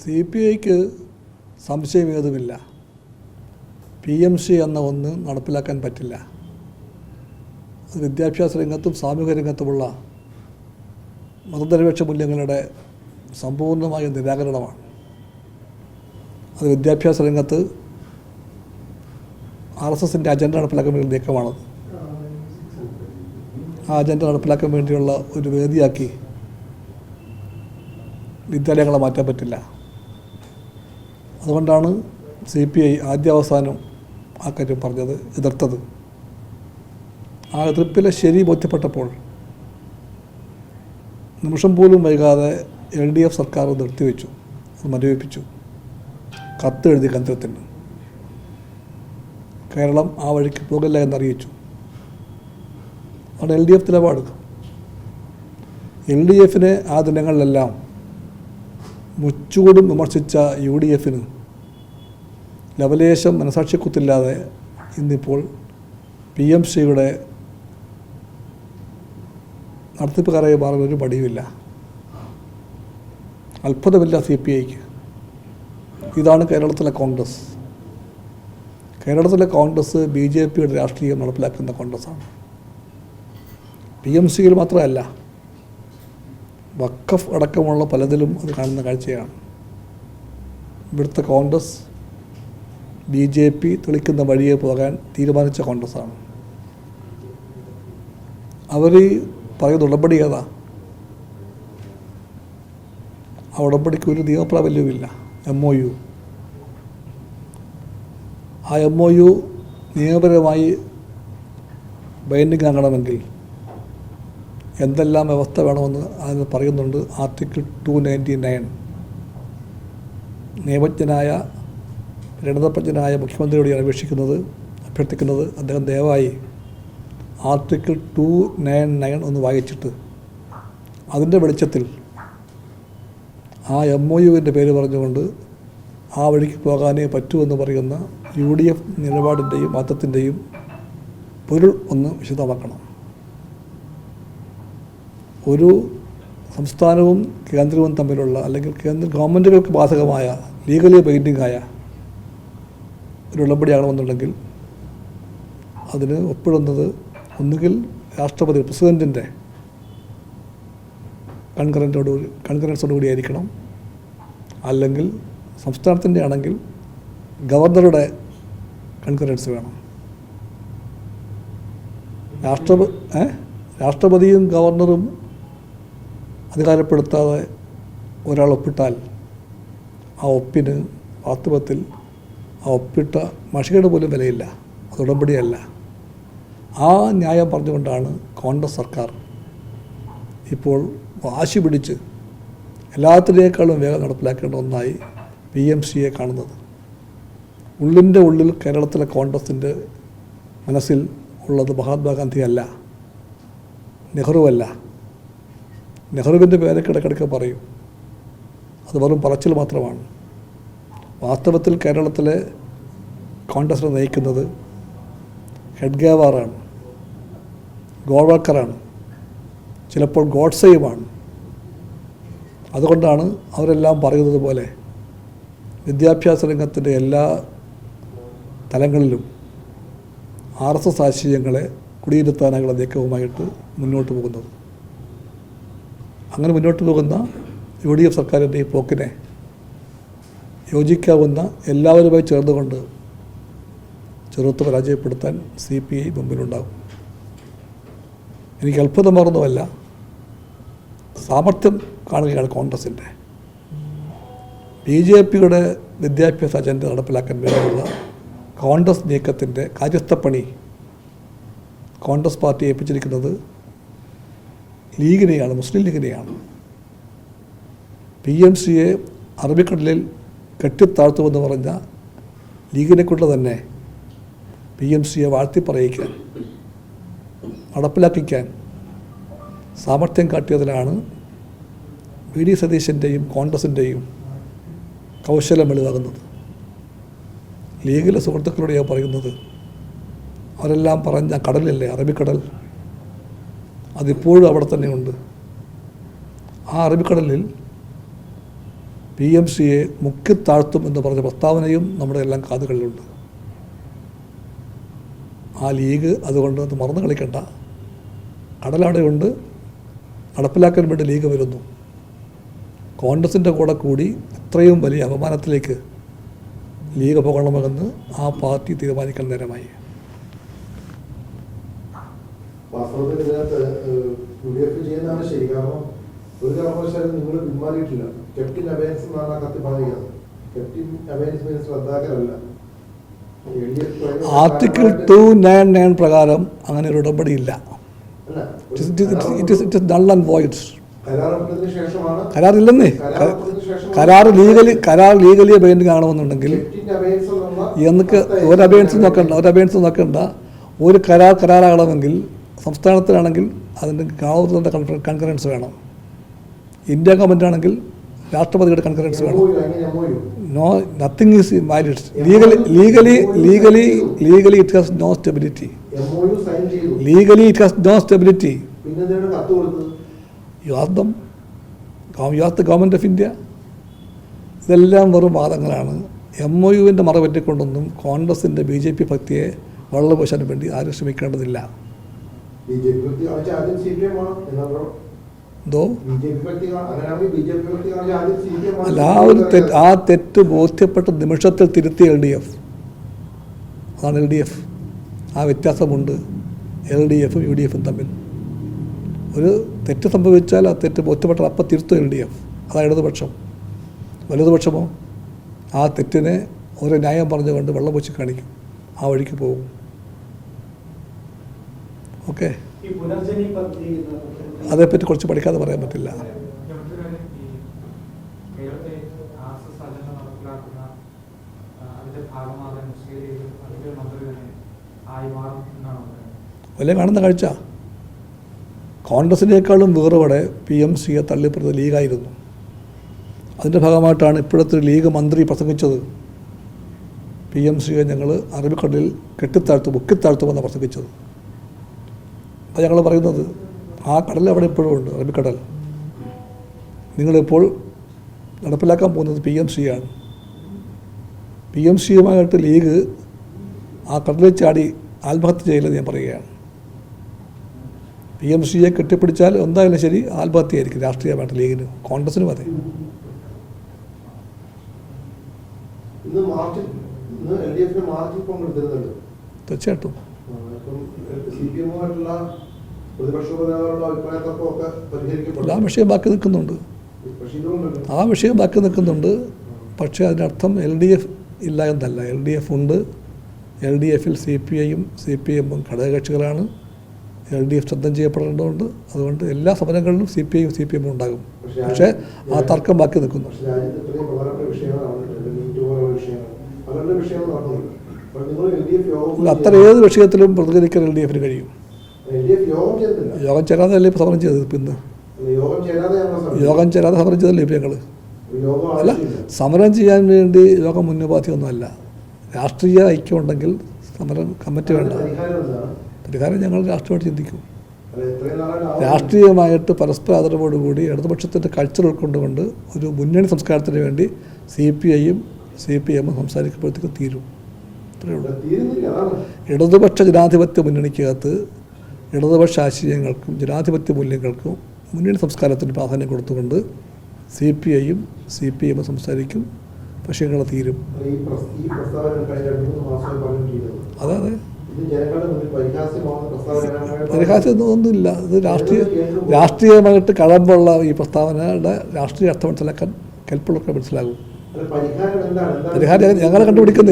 CPIക്ക് സംശയമേതുമില്ല. PMC എന്ന ഒന്ന് നടപ്പിലാക്കാൻ പറ്റില്ല. അത് വിദ്യാഭ്യാസ രംഗത്തും സാമൂഹിക രംഗത്തുമുള്ള മതനിരപേക്ഷ മൂല്യങ്ങളുടെ സമ്പൂർണ്ണമായ നിരാകരണമാണ്. അത് വിദ്യാഭ്യാസ രംഗത്ത് RSSൻ്റെ അജണ്ട നടപ്പിലാക്കാൻ വേണ്ടി നീക്കമാണത്. ആ അജണ്ട നടപ്പിലാക്കാൻ വേണ്ടിയുള്ള ഒരു വേദിയാക്കി വിദ്യാലയങ്ങളെ മാറ്റാൻ പറ്റില്ല. അതുകൊണ്ടാണ് CPI ആദ്യാവസാനം ആ കാര്യം പറഞ്ഞത്, എതിർത്തത്. ആ എതിർപ്പിലെ ശരി ബോധ്യപ്പെട്ടപ്പോൾ നിമിഷം പോലും വൈകാതെ LDF സർക്കാർ നിർത്തിവെച്ചു, അത് മരവിപ്പിച്ചു. കത്തെഴുതി കേന്ദ്രത്തിന് കേരളം ആ വഴിക്ക് പോകില്ല എന്നറിയിച്ചു. അവിടെ LDF നിലപാട്. LDFനെ ആ ദിനങ്ങളിലെല്ലാം മുച്ചൂടും വിമർശിച്ച UDFന് ലവലേശം മനസാക്ഷിക്കുത്തില്ലാതെ ഇന്നിപ്പോൾ PMCയുടെ നടത്തിപ്പുകാരായി മാറുന്ന ഒരു പടിയുമില്ല. അത്ഭുതമില്ല CPIക്ക്. ഇതാണ് കേരളത്തിലെ കോൺഗ്രസ്. കേരളത്തിലെ കോൺഗ്രസ് BJPയുടെ രാഷ്ട്രീയം നടപ്പിലാക്കുന്ന കോൺഗ്രസ്സാണ്. PMCയിൽ മാത്രമല്ല, വഖഫ് അടക്കമുള്ള പലതിലും അത് കാണുന്ന കാഴ്ചയാണ്. ഇവിടുത്തെ കോൺഗ്രസ് BJP തെളിക്കുന്ന വഴിയെ പോകാൻ തീരുമാനിച്ച കോൺഗ്രസ്സാണ്. അവർ പറയുന്ന ഉടമ്പടി ഏതാ? ആ ഉടമ്പടിക്ക് ഒരു നിയമപ്രാബല്യവുമില്ല. MOU. ആ MOU നിയമപരമായി ബൈൻഡിങ് ആകണമെങ്കിൽ എന്തെല്ലാം വ്യവസ്ഥ വേണമെന്ന് അതിന് പറയുന്നുണ്ട്. ആർട്ടിക്കിൾ 299. നിയമജ്ഞനായ ലളിതപ്രജ്ഞനായ മുഖ്യമന്ത്രിയോടെയാണ് അഭ്യർത്ഥിക്കുന്നത്. അദ്ദേഹം ദയവായി ആർട്ടിക്കിൾ 299 ഒന്ന് വായിച്ചിട്ട് അതിൻ്റെ വെളിച്ചത്തിൽ ആ MOUവിൻ്റെ പേര് പറഞ്ഞുകൊണ്ട് ആ വഴിക്ക് പോകാനേ പറ്റുമെന്ന് പറയുന്ന UDF നിലപാടിൻ്റെയും മാറ്റത്തിൻ്റെയും പൊരുൾ ഒന്ന് വിശദമാക്കണം. ഒരു സംസ്ഥാനവും കേന്ദ്രവും തമ്മിലുള്ള, അല്ലെങ്കിൽ കേന്ദ്ര ഗവൺമെൻറ്റുകൾക്ക് ബാധകമായ ലീഗലി ബൈൻഡിങ്ങായ ഒരു ഉടമ്പടിയാകണമെന്നുണ്ടെങ്കിൽ അതിന് ഒപ്പിടുന്നത് ഒന്നുകിൽ രാഷ്ട്രപതി പ്രസിഡൻറ്റിൻ്റെ കൺകറൻസോടുകൂടി ആയിരിക്കണം, അല്ലെങ്കിൽ സംസ്ഥാനത്തിൻ്റെ ആണെങ്കിൽ ഗവർണറുടെ കൺകറൻസ് വേണം. രാഷ്ട്രപതിയും ഗവർണറും അധികാരപ്പെടുത്താതെ ഒരാൾ ഒപ്പിട്ടാൽ ആ ഒപ്പിന് വാസ്തവത്തിൽ ആ ഒപ്പിട്ട മഷികയുടെ പോലും വിലയില്ല. അത് ഉടമ്പടിയല്ല. ആ ന്യായം പറഞ്ഞുകൊണ്ടാണ് കോൺഗ്രസ് സർക്കാർ ഇപ്പോൾ വാശി പിടിച്ച് എല്ലാത്തിനേക്കാളും വേഗം നടപ്പിലാക്കേണ്ട ഒന്നായി PMCയെ കാണുന്നത്. ഉള്ളിൻ്റെ ഉള്ളിൽ കേരളത്തിലെ കോൺഗ്രസിൻ്റെ മനസ്സിൽ ഉള്ളത് മഹാത്മാഗാന്ധി അല്ല, നെഹ്റുവല്ല. നെഹ്റുവിൻ്റെ പേരൊക്കെ ഇടയ്ക്കിടയ്ക്ക് പറയും. അത് വെറും പറച്ചിൽ മാത്രമാണ്. വാസ്തവത്തിൽ കേരളത്തിലെ കോൺഗ്രസിനെ നയിക്കുന്നത് ഹെഡ്ഗേവാറാണ്, ഗോൾവാൾക്കറാണ്, ചിലപ്പോൾ ഗോഡ്സെയുമാണ്. അതുകൊണ്ടാണ് അവരെല്ലാം പറയുന്നത് പോലെ വിദ്യാഭ്യാസ രംഗത്തിൻ്റെ എല്ലാ തലങ്ങളിലും RSS ആശയങ്ങളെ കുടിയിരുത്താനുള്ള നീക്കവുമായിട്ട് മുന്നോട്ട് പോകുന്നത്. അങ്ങനെ മുന്നോട്ട് പോകുന്ന UDF സർക്കാരിൻ്റെ ഈ പോക്കിനെ യോജിക്കാവുന്ന എല്ലാവരുമായി ചേർന്നുകൊണ്ട് ചെറുത്ത് പരാജയപ്പെടുത്താൻ CPI മുമ്പിലുണ്ടാകും. എനിക്ക് അത്ഭുതമാർന്നുമല്ല, സാമർത്ഥ്യം കാണുകയാണ് കോൺഗ്രസിൻ്റെ. BJPയുടെ വിദ്യാഭ്യാസ അജണ്ട നടപ്പിലാക്കാൻ വേണ്ടിയുള്ള കോൺഗ്രസ് നീക്കത്തിൻ്റെ കാര്യസ്ഥപ്പണി കോൺഗ്രസ് പാർട്ടി ഏൽപ്പിച്ചിരിക്കുന്നത് ലീഗിനെയാണ്, മുസ്ലിം ലീഗിനെയാണ്. PMCയെ അറബിക്കടലിൽ കെട്ടിത്താഴ്ത്തുമെന്ന് പറഞ്ഞ ലീഗിനെക്കൊണ്ട് തന്നെ PMCയെ വാഴ്ത്തിപ്പറയിക്കാൻ, നടപ്പിലാക്കിക്കാൻ സാമർത്ഥ്യം കാട്ടിയതിലാണ് VD സതീശൻ്റെയും കോൺഗ്രസിൻ്റെയും കൗശലം വെളിവാകുന്നത്. ലീഗിലെ സുഹൃത്തുക്കളോടെയാണ് പറയുന്നത്. അവരെല്ലാം പറഞ്ഞ കടലില്ലേ, അറബിക്കടൽ, അതിപ്പോഴും അവിടെ തന്നെയുണ്ട്. ആ അറബിക്കടലിൽ PMCയെ മുക്കിത്താഴ്ത്തും എന്ന് പറഞ്ഞ പ്രസ്താവനയും നമ്മുടെ എല്ലാം കാതുകളിലുണ്ട്. ആ ലീഗ് അതുകൊണ്ട് അത് മറന്നു കളിക്കണ്ട. കടലവിടെയുണ്ട്, നടപ്പിലാക്കാൻ വേണ്ടി ലീഗ് വരുന്നു. കോൺഗ്രസിൻ്റെ കൂടെ കൂടി ഇത്രയും വലിയ അപമാനത്തിലേക്ക് ലീഗ് പോകണമെന്ന് ആ പാർട്ടി തീരുമാനിക്കാൻ നേരമായി. വാസ്തവത്തിൽ ഇതിനകത്ത് UDF ചെയ്യുന്നതാണ് ശരി. കാരണം ഒരു കാരണവശാലും നിങ്ങൾ പിന്മാറിയിട്ടില്ല. കെപ്റ്റിൻ അബയൻസ് എന്നാണ് ആ കത്തി പറയുന്നത്. കെപ്റ്റിൻ അബയൻസ് മീൻസ് റദ്ദാക്കലല്ല. ആർട്ടിക്കിൾ 299 പ്രകാരം അങ്ങനെ ഒരു ഉടമ്പടിയില്ല. It is null and void. കരാറില്ലെന്നേ. കരാർ ലീഗലി ബൈൻഡിങ് ആണെന്നുണ്ടെങ്കിൽ എനിക്ക് ഒരു അബയൻസ് നോക്കണ്ട. ഒരു കരാറാകണമെങ്കിൽ സംസ്ഥാനത്തിലാണെങ്കിൽ അതിൻ്റെ ഗവർണറുടെ കൺകറൻസ് വേണം. ഇന്ത്യ ഗവൺമെൻറ് ആണെങ്കിൽ രാഷ്ട്രപതിയുടെ കൺകറൻസ് വേണം. No, nothing is valid. Legally it has no stability. Legally it has no stability. You are the government of India. ഇതെല്ലാം വെറും വാദങ്ങളാണ്. MOUവിൻ്റെ മറ പറ്റിക്കൊണ്ടൊന്നും കോൺഗ്രസിൻ്റെ BJP ഭക്തിയെ വെള്ളപൂശാൻ വേണ്ടി ആരും ശ്രമിക്കേണ്ടതില്ല. അല്ല, ആ തെറ്റ് ബോധ്യപ്പെട്ട നിമിഷത്തിൽ തിരുത്തിയ LDF. അതാണ് LDF. ആ വ്യത്യാസമുണ്ട് LDFും UDFും തമ്മിൽ. ഒരു തെറ്റ് സംഭവിച്ചാൽ ആ തെറ്റ് ബോധ്യപ്പെട്ട അപ്പം തിരുത്തും LDF. അതാണ് ഇടതുപക്ഷം. വലതുപക്ഷമോ ആ തെറ്റിനെ ഓരോ ന്യായം പറഞ്ഞുകൊണ്ട് വെള്ളപൂശി കാണിക്കും, ആ വഴിക്ക് പോകും. ഓക്കെ, അതേപ്പറ്റി കുറച്ച് പഠിക്കാതെ പറയാൻ പറ്റില്ല. വലിയ കാണുന്ന കാഴ്ച. കോൺഗ്രസിനേക്കാളും വേറുപടെ PMCയെ തള്ളിപ്പുറത്ത് ലീഗായിരുന്നു. അതിൻ്റെ ഭാഗമായിട്ടാണ് ഇപ്പോഴത്തെ ലീഗ് മന്ത്രി പ്രസംഗിച്ചത്. PMCയെ ഞങ്ങൾ അറബിക്കടലിൽ മുക്കിത്താഴ്ത്തുമെന്നാണ് പ്രസംഗിച്ചത്. അത് ഞങ്ങൾ പറയുന്നത് ആ കടൽ അവിടെ ഇപ്പോഴും ഉണ്ട്, അറബിക്കടൽ. നിങ്ങളിപ്പോൾ നടപ്പിലാക്കാൻ പോകുന്നത് PMCയാണ്. PMCയുമായിട്ട് ലീഗ് ആ കടലിൽ ചാടി ആത്മഹത്യ ചെയ്യില്ലെന്ന് ഞാൻ പറയുകയാണ്. PMCയെ കെട്ടിപ്പിടിച്ചാൽ എന്തായാലും ശരി ആത്മഹത്യയായിരിക്കും രാഷ്ട്രീയമായിട്ട് ലീഗിന്, കോൺഗ്രസിനും അതെ. തീർച്ചയായിട്ടും ആ വിഷയം ബാക്കി നിൽക്കുന്നുണ്ട്. പക്ഷേ അതിനർത്ഥം LDF ഇല്ല എന്നല്ല. LDF ഉണ്ട്. LDFൽ CPIയും CPMും ഘടകകക്ഷികളാണ്. LDF ശബ്ദം ചെയ്യപ്പെടേണ്ടതുണ്ട്. അതുകൊണ്ട് എല്ലാ സമരങ്ങളിലും CPIയും CPMും ഉണ്ടാകും. പക്ഷേ ആ തർക്കം ബാക്കി നിൽക്കുന്നു. അത്ര ഏത് വിഷയത്തിലും പ്രതികരിക്കാൻ LDFന് കഴിയും. യോഗം ചേരാതെ ഇപ്പോൾ സമരം ചെയ്തത്. പിന്നെ യോഗം ചേരാതെ സമരം ചെയ്തല്ലേ ഇപ്പോൾ ഞങ്ങൾ. അല്ല, സമരം ചെയ്യാൻ വേണ്ടി യോഗം മുന്നുപാധിയൊന്നുമല്ല. രാഷ്ട്രീയ ഐക്യം ഉണ്ടെങ്കിൽ സമരം കമ്മിറ്റി വേണ്ട. പരിഹാരം ഞങ്ങൾ രാഷ്ട്രീയമായിട്ട് ചിന്തിക്കും. രാഷ്ട്രീയമായിട്ട് പരസ്പര ആദരവോടുകൂടി ഇടതുപക്ഷത്തിൻ്റെ കൾച്ചർ ഉൾക്കൊണ്ടുകൊണ്ട് ഒരു മുന്നണി സംസ്കാരത്തിന് വേണ്ടി CPIയും CPMും സംസാരിക്കുമ്പോഴത്തേക്ക് തീരും. അത്രയേ ഉള്ളൂ. ഇടതുപക്ഷ ജനാധിപത്യ മുന്നണിക്കകത്ത് ഇടതുപക്ഷ ആശയങ്ങൾക്കും ജനാധിപത്യ മൂല്യങ്ങൾക്കും മുന്നണി സംസ്കാരത്തിന് പ്രാധാന്യം കൊടുത്തുകൊണ്ട് CPIയും CPMും സംസാരിക്കും. വിഷയങ്ങൾ തീരും. അതെ, പരിഹാസമൊന്നുമില്ല. ഇത് രാഷ്ട്രീയമായിട്ട് കഴമ്പുള്ള ഈ പ്രസ്താവനയുടെ രാഷ്ട്രീയ അർത്ഥം മനസ്സിലാക്കാൻ കെൽപ്പുള്ളവർക്ക് മനസ്സിലാകും. പരിഹാരം ഞങ്ങൾ കണ്ടുപിടിക്കും.